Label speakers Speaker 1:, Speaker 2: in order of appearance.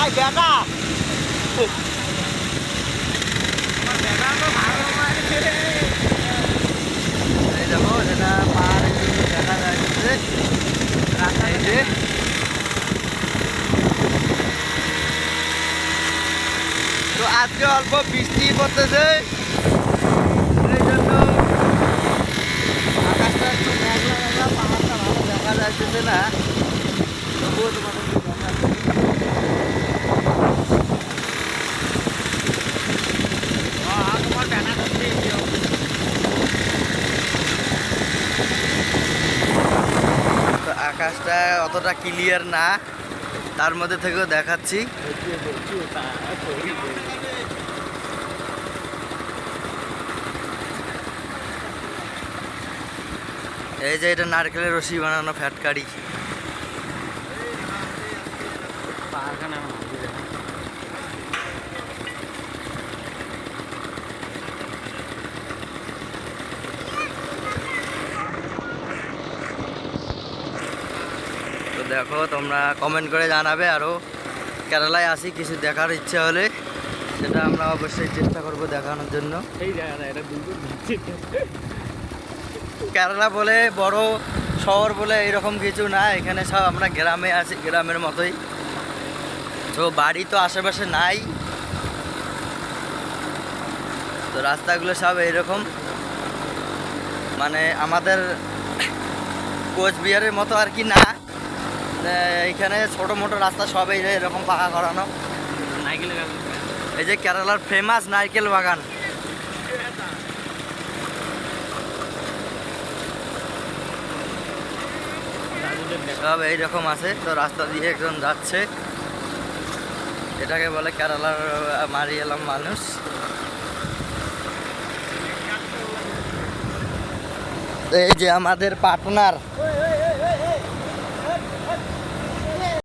Speaker 1: ভাই বেটা এই দেখো এটা পাহাড়ে দেখা যাচ্ছে এই যে তো আজকে অল্প বৃষ্টি পড়তেছে এই জন্য আকাশটা একটু মেঘলা মেঘলা পাহাড়টা ভালো দেখা যাচ্ছে না তবুও তোমাদেরকে দেখাচ্ছি তো আকাশটা অতটা ক্লিয়ার না তার মধ্যে থেকেও দেখাচ্ছি এই যে এটা নারকেলের রশি বানানো ফ্যাটকারি তো দেখো তোমরা কমেন্ট করে জানাবে আরও কেরালায় আসি কিছু দেখার ইচ্ছে হলে সেটা আমরা অবশ্যই চেষ্টা করব দেখানোর জন্য কেরালা বলে বড় শহর বলে এরকম কিছু না এখানে সব আমরা গ্রামে আছি গ্রামের মতোই তো বাড়ি তো আশেপাশে নাই তো রাস্তাগুলো সব এইরকম মানে আমাদের কোচবিহারের মতো আর কি না এইখানে ছোটো মোটো রাস্তা সব এরকম পাকা করানো এই যে কেরালার ফেমাস নারকেল বাগান সব এইরকম আছে তো রাস্তা দিয়ে একজন যাচ্ছে এটাকে বলে কেরালার মারি এলাম মানুষ এই যে আমাদের পার্টনার